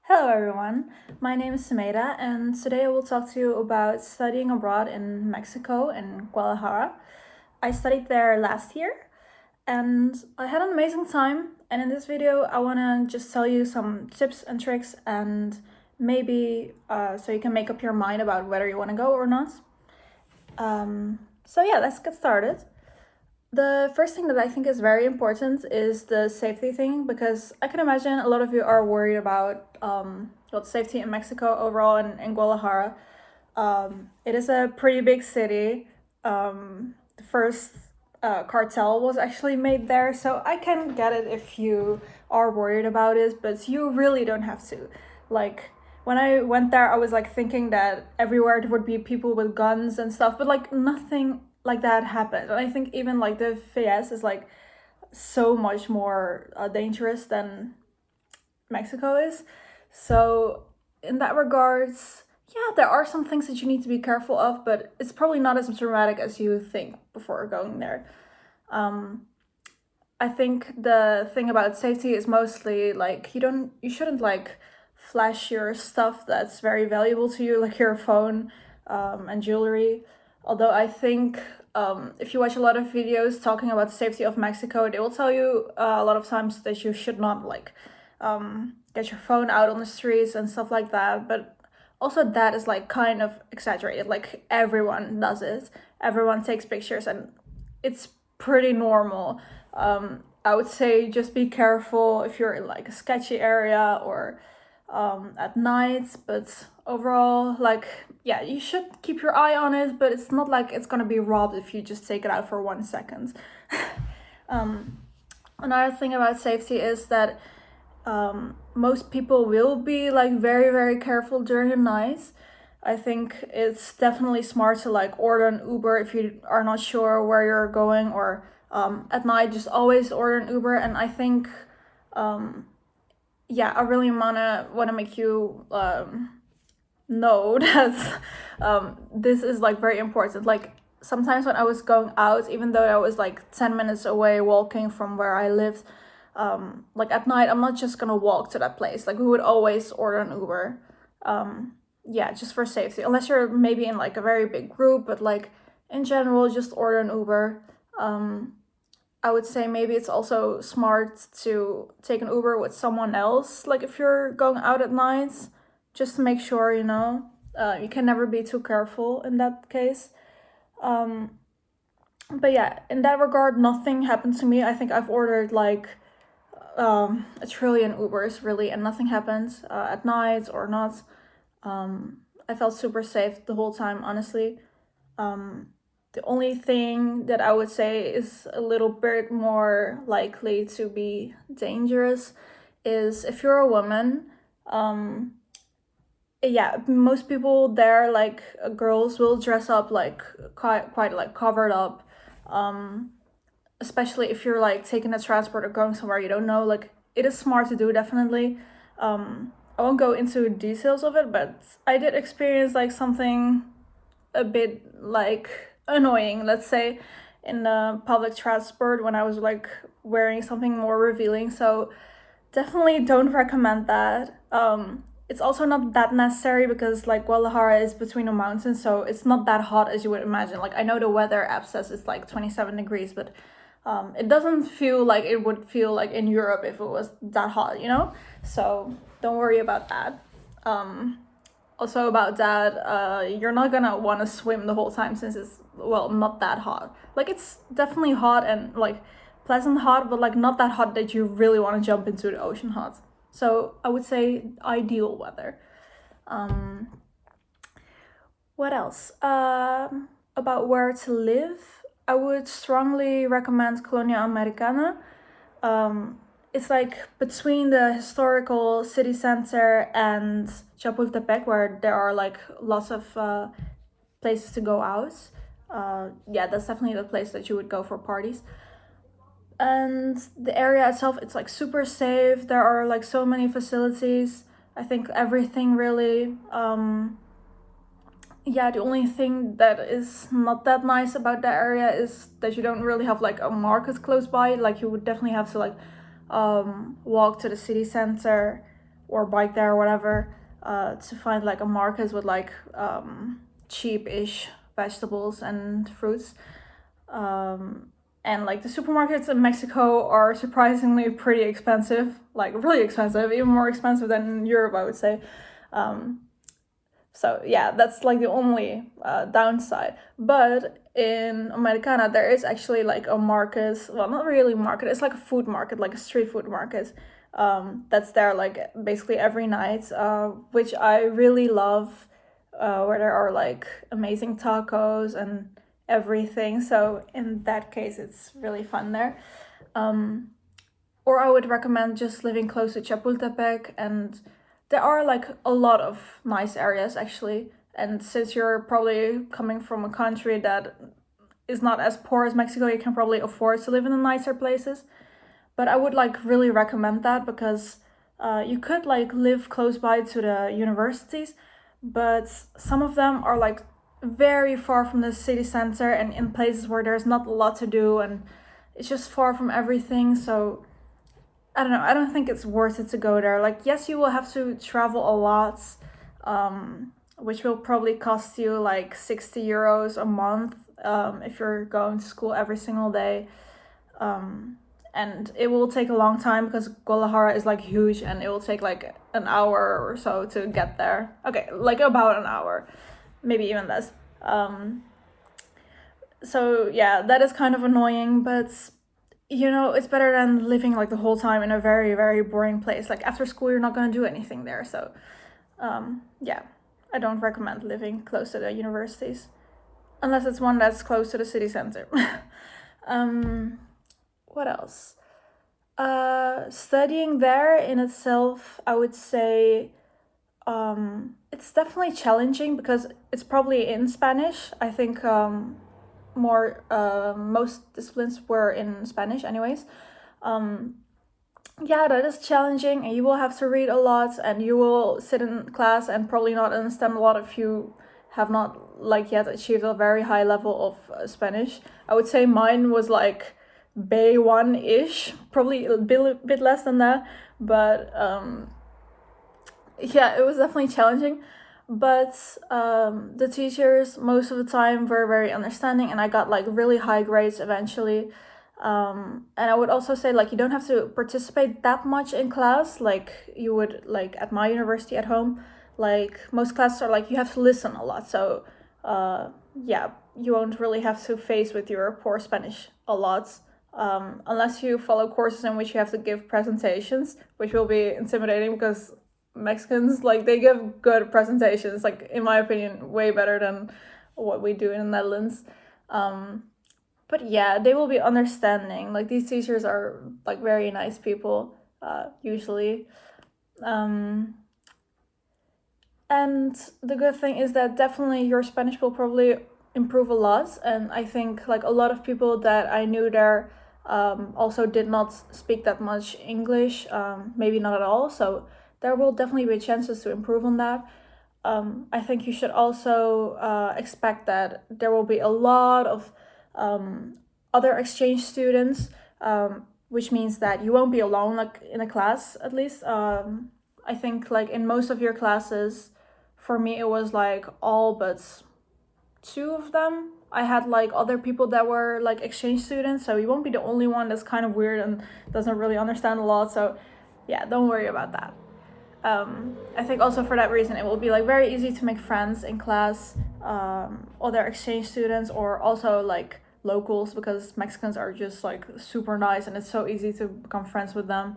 Hello everyone, my name is Sumeyra and today I will talk to you about studying abroad in Mexico in Guadalajara. I studied there last year and I had an amazing time, and in this video I want to just tell you some tips and tricks and maybe so you can make up your mind about whether you want to go or not. So yeah, let's get started. The first thing that I think is very important is the safety thing, because I can imagine a lot of you are worried about safety in Mexico overall and in Guadalajara. It is a pretty big city. The first cartel was actually made there, so I can get it if you are worried about it, but you really don't have to. Like, when I went there, I was like thinking that everywhere there would be people with guns and stuff, but like nothing like that happened. And I think even like the FAS is like so much more dangerous than Mexico is. So in that regards, yeah, there are some things that you need to be careful of, but it's probably not as dramatic as you think before going there. I think the thing about safety is mostly like you shouldn't like flash your stuff that's very valuable to you, like your phone and jewelry. Although I think if you watch a lot of videos talking about the safety of Mexico, they will tell you a lot of times that you should not like get your phone out on the streets and stuff like that. But also that is like kind of exaggerated. Like everyone does it. Everyone takes pictures and it's pretty normal. I would say just be careful if you're in like a sketchy area or at night, but overall, like, yeah, you should keep your eye on it, but it's not like it's gonna be robbed if you just take it out for 1 second. Another thing about safety is that most people will be like very, very careful during the night. I think it's definitely smart to like order an Uber if you are not sure where you're going, or at night just always order an Uber. And I think yeah, I really wanna make you know that this is like very important. Like sometimes when I was going out, even though I was like 10 minutes away walking from where I lived, like at night I'm not just gonna walk to that place. Like we would always order an Uber. Yeah, just for safety. Unless you're maybe in like a very big group, but like in general, just order an Uber. I would say maybe it's also smart to take an Uber with someone else, like if you're going out at night, just to make sure, you can never be too careful in that case. But yeah, in that regard, nothing happened to me. I think I've ordered like a trillion Ubers really, and nothing happened at night or not. I felt super safe the whole time, honestly. The only thing that I would say is a little bit more likely to be dangerous is if you're a woman. Yeah, most people there, like girls, will dress up like quite like covered up. Especially if you're like taking a transport or going somewhere you don't know. Like it is smart to do, definitely. I won't go into details of it, but I did experience like something a bit like annoying, let's say, in the public transport when I was like wearing something more revealing. So definitely don't recommend that. It's also not that necessary because like Guadalajara is between the mountains, so it's not that hot as you would imagine. Like I know the weather app says it's like 27 degrees, but it doesn't feel like it would feel like in Europe if it was that hot, So don't worry about that. Also about that, you're not gonna want to swim the whole time since it's, well, not that hot. Like it's definitely hot and like pleasant hot, but like not that hot that you really want to jump into the ocean hot. So I would say ideal weather. What else? About where to live, I would strongly recommend Colonia Americana. It's like between the historical city center and Chapultepec, where there are like lots of places to go out. Yeah, that's definitely the place that you would go for parties. And the area itself, it's like super safe. There are like so many facilities. I think everything really. Yeah, the only thing that is not that nice about that area is that you don't really have like a market close by. Like you would definitely have to like walk to the city center, or bike there or whatever, to find like a market with like cheap-ish vegetables and fruits. And like the supermarkets in Mexico are surprisingly pretty expensive, like really expensive, even more expensive than in Europe, I would say. So yeah, that's like the only downside. But in Americana, there is actually like a market. Well, not really market. It's like a food market, like a street food market. That's there like basically every night, which I really love. Where there are like amazing tacos and everything. So in that case, it's really fun there. Or I would recommend just living close to Chapultepec, and there are like a lot of nice areas actually. And since you're probably coming from a country that is not as poor as Mexico, you can probably afford to live in the nicer places. But I would like really recommend that because you could like live close by to the universities, but some of them are like very far from the city center and in places where there's not a lot to do, and it's just far from everything. So I don't know, I don't think it's worth it to go there. Like, yes, you will have to travel a lot, which will probably cost you like 60 euros a month if you're going to school every single day. And it will take a long time because Guadalajara is like huge, and it will take like an hour or so to get there. Okay, like about an hour, maybe even less. So yeah, that is kind of annoying, but you know, it's better than living like the whole time in a very, very boring place. Like after school, you're not gonna do anything there. So yeah, I don't recommend living close to the universities unless it's one that's close to the city center. What else? Studying there in itself, I would say it's definitely challenging because it's probably in Spanish. I think most disciplines were in Spanish anyways. Yeah, that is challenging, and you will have to read a lot, and you will sit in class and probably not understand a lot if you have not like yet achieved a very high level of Spanish. I would say mine was like B1-ish, probably a bit less than that, but yeah, it was definitely challenging. But the teachers most of the time were very understanding, and I got like really high grades eventually. And I would also say like you don't have to participate that much in class like you would like at my university at home. Like most classes are like you have to listen a lot, so yeah, you won't really have to face with your poor Spanish a lot. Unless you follow courses in which you have to give presentations, which will be intimidating because Mexicans, like, they give good presentations, like, in my opinion, way better than what we do in the Netherlands. But yeah, they will be understanding. Like, these teachers are, like, very nice people, usually. And the good thing is that definitely your Spanish will probably improve a lot. And I think, like, a lot of people that I knew there also did not speak that much English, maybe not at all. So there will definitely be chances to improve on that. I think you should also expect that there will be a lot of other exchange students, which means that you won't be alone, like in a class at least. I think like in most of your classes, for me it was like all but 2 of them. I had like other people that were like exchange students, so you won't be the only one that's kind of weird and doesn't really understand a lot. So yeah, don't worry about that. I think also for that reason it will be like very easy to make friends in class, other exchange students or also like locals, because Mexicans are just like super nice and it's so easy to become friends with them.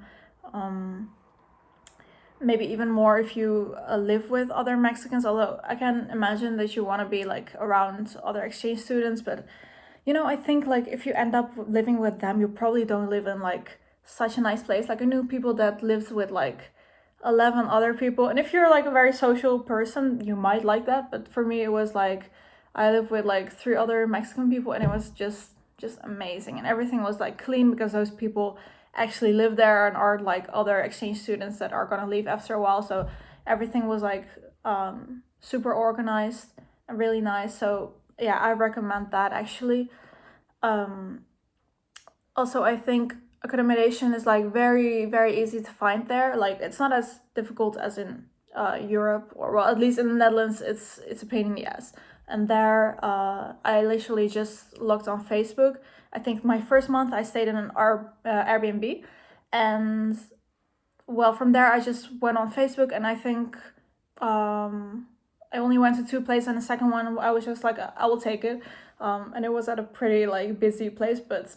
Maybe even more if you live with other Mexicans, although I can imagine that you want to be like around other exchange students. But you know, I think like if you end up living with them, you probably don't live in like such a nice place. Like I knew people that lived with like 11 other people, and if you're like a very social person, you might like that. But for me it was like I lived with like 3 other Mexican people, and it was just amazing, and everything was like clean because those people actually live there and are like other exchange students that are gonna leave after a while. So everything was like super organized and really nice. So yeah, I recommend that actually. Also, I think accommodation is like very, very easy to find there. Like it's not as difficult as in Europe, or well, at least in the Netherlands, it's a pain in the ass. And there, I literally just looked on Facebook. I think my first month I stayed in an Airbnb, and well, from there I just went on Facebook, and I think I only went to two places, and the second one I was just like, I will take it, and it was at a pretty like busy place, but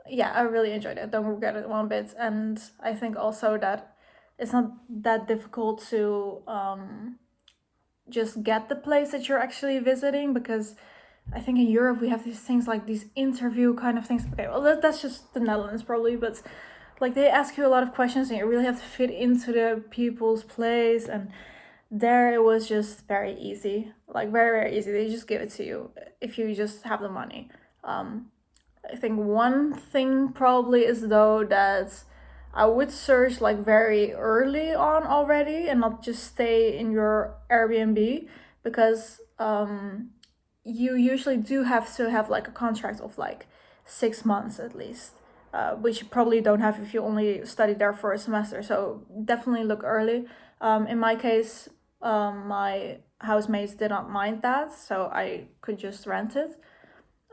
yeah, I really enjoyed it. Don't regret it one bit, and I think also that it's not that difficult to just get the place that you're actually visiting, because I think in Europe we have these things like these interview kind of things. Okay, well that's just the Netherlands probably, but like they ask you a lot of questions and you really have to fit into the people's place, and there it was just very easy, like very, very easy. They just give it to you if you just have the money. I think one thing probably is though that I would search like very early on already and not just stay in your Airbnb, because you usually do have to have like a contract of like 6 months at least, which you probably don't have if you only study there for a semester. So definitely look early. In my case, my housemates did not mind that, so I could just rent it.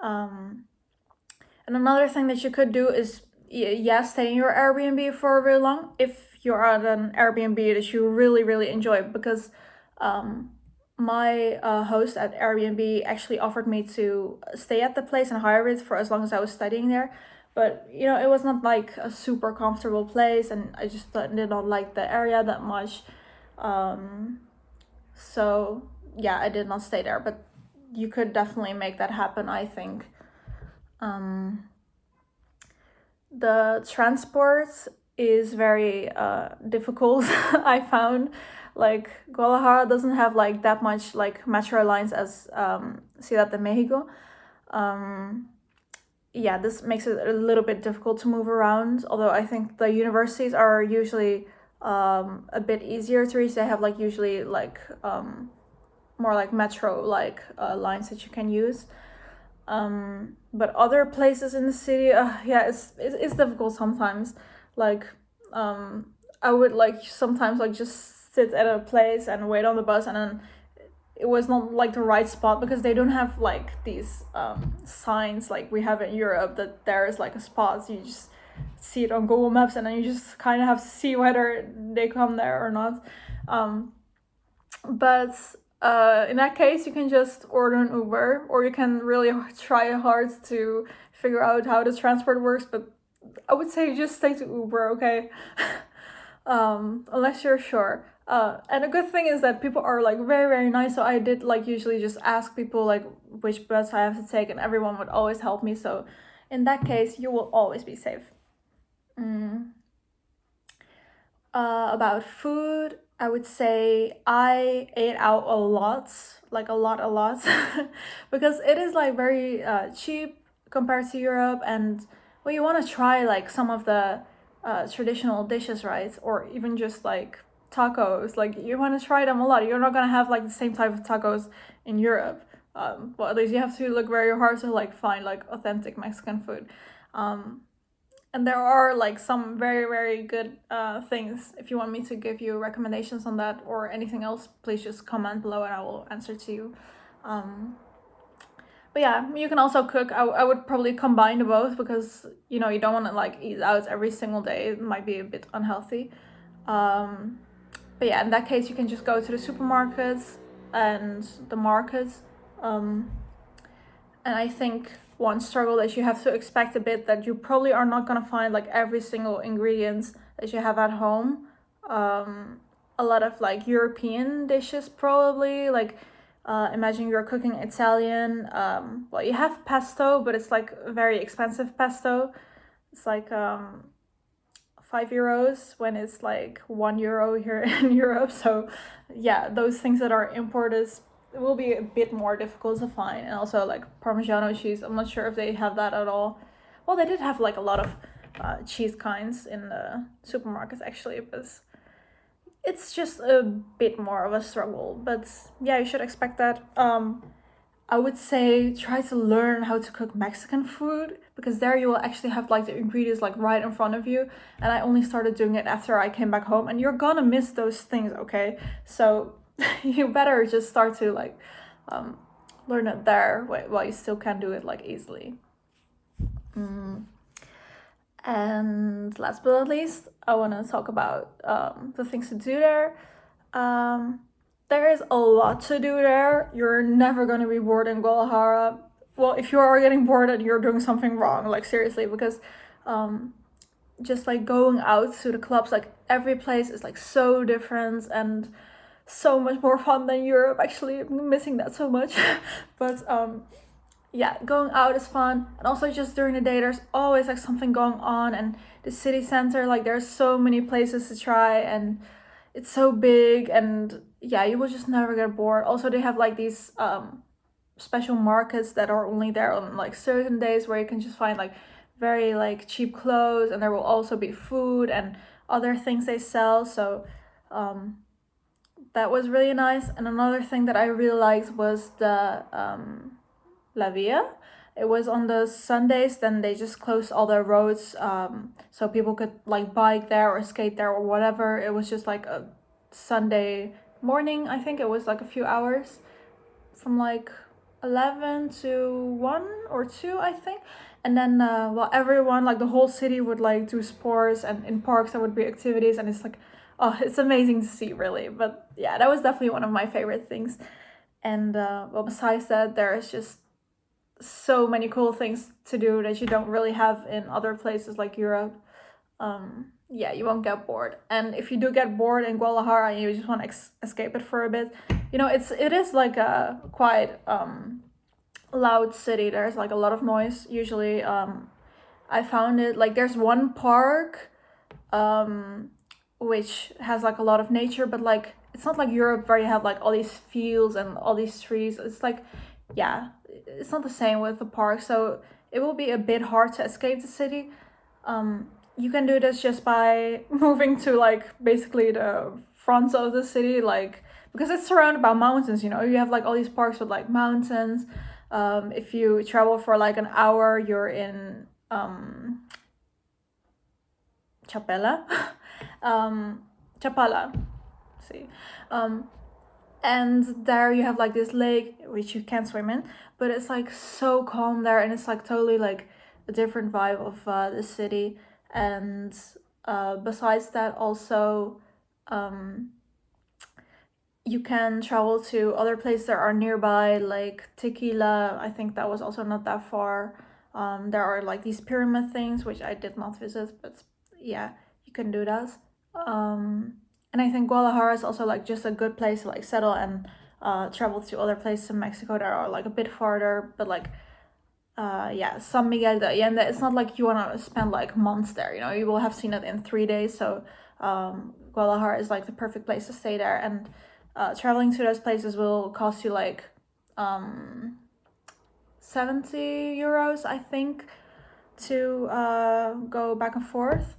And another thing that you could do is, stay in your Airbnb for really long if you're at an Airbnb that you really, really enjoy, because my host at Airbnb actually offered me to stay at the place and hire it for as long as I was studying there. But it was not like a super comfortable place, and I just did not like the area that much. So yeah, I did not stay there, but you could definitely make that happen, I think. The transport is very difficult. I found like Guadalajara doesn't have like that much like metro lines as Ciudad de Mexico. Yeah, this makes it a little bit difficult to move around, although I think the universities are usually a bit easier to reach. They have like usually like more like metro like lines that you can use. But other places in the city, yeah, it's difficult sometimes. Like I would like sometimes like just sit at a place and wait on the bus, and then it was not like the right spot because they don't have like these signs like we have in Europe that there is like a spot. So you just see it on Google Maps, and then you just kind of have to see whether they come there or not. But in that case, you can just order an Uber, or you can really try hard to figure out how the transport works. But I would say just stay to Uber, okay? Unless you're sure. And a good thing is that people are like very, very nice. So I did like usually just ask people like which bus I have to take, and everyone would always help me. So in that case, you will always be safe. About food, I would say I ate out a lot, like a lot, because it is like very cheap compared to Europe, and well, you want to try like some of the traditional dishes, right? Or even just like tacos, like you want to try them a lot. You're not gonna have like the same type of tacos in Europe. Well, at least you have to look very hard to like find like authentic Mexican food. And there are like some very, very good things. If you want me to give you recommendations on that or anything else, please just comment below and I will answer to you. But yeah, you can also cook. I would probably combine the both, because you don't want to like eat out every single day. It might be a bit unhealthy. But yeah, in that case, you can just go to the supermarkets and the markets. And I think one struggle that you have to expect a bit, that you probably are not going to find like every single ingredient that you have at home. A lot of like European dishes probably, like imagine you're cooking Italian. Well, you have pesto, but it's like very expensive pesto. It's like 5 euros when it's like 1 euro here in Europe. So yeah, those things that are imported, it will be a bit more difficult to find. And also like Parmigiano cheese, I'm not sure if they have that at all. Well, they did have like a lot of cheese kinds in the supermarkets actually, but it's just a bit more of a struggle. But yeah, you should expect that. I would say try to learn how to cook Mexican food, because there you will actually have like the ingredients like right in front of you. And I only started doing it after I came back home, and you're gonna miss those things, okay? So you better just start to like learn it there while you still can do it like easily. And last but not least, I want to talk about the things to do there. There is a lot to do there. You're never going to be bored in Guadalajara. Well, if you are getting bored, then you're doing something wrong, like seriously, because just like going out to the clubs, like every place is like so different and so much more fun than Europe. Actually, I'm missing that so much. But yeah, going out is fun. And also just during the day, there's always like something going on. And the city center, like there's so many places to try, and it's so big. And yeah, you will just never get bored. Also, they have like these special markets that are only there on like certain days, where you can just find like very like cheap clothes, and there will also be food and other things they sell. So that was really nice. And another thing that I really liked was the La Via. It was on the Sundays, then they just closed all the roads, so people could like bike there or skate there or whatever. It was just like a Sunday morning. I think it was like a few hours, from like 11 to 1 or 2, I think. And then well, everyone, like the whole city, would like do sports, and in parks there would be activities, and it's like, oh, it's amazing to see, really. But yeah, that was definitely one of my favorite things. And well, besides that, there's just so many cool things to do that you don't really have in other places like Europe. Yeah, you won't get bored. And if you do get bored in Guadalajara and you just want to escape it for a bit, it is like a quite loud city. There's like a lot of noise usually. I found it like there's one park which has like a lot of nature, but like it's not like Europe where you have like all these fields and all these trees. It's like, yeah, it's not the same with the park, so it will be a bit hard to escape the city. You can do this just by moving to like basically the front of the city, like because it's surrounded by mountains. You have like all these parks with like mountains. If you travel for like an hour, you're in Chapela, Chapala. See, and there you have like this lake which you can't swim in, but it's like so calm there, and it's like totally like a different vibe of the city. And besides that, also you can travel to other places that are nearby, like Tequila. I think that was also not that far. There are like these pyramid things which I did not visit, but yeah, you can do that. And I think Guadalajara is also like just a good place to like settle and travel to other places in Mexico that are like a bit farther, but like yeah, San Miguel de Allende, it's not like you want to spend like months there. You will have seen it in 3 days. So Guadalajara is like the perfect place to stay there, and traveling to those places will cost you like 70 euros, I think, to go back and forth.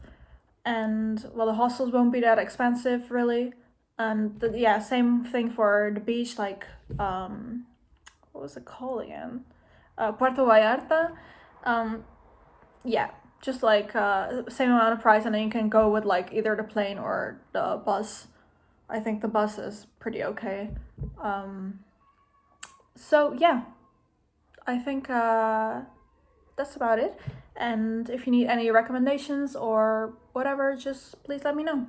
And well, the hostels won't be that expensive, really. And yeah, same thing for the beach, like what was it called again? Puerto Vallarta. Yeah, just like same amount of price, and then you can go with like either the plane or the bus. I think the bus is pretty okay. So yeah, I think that's about it. And if you need any recommendations or whatever, just please let me know.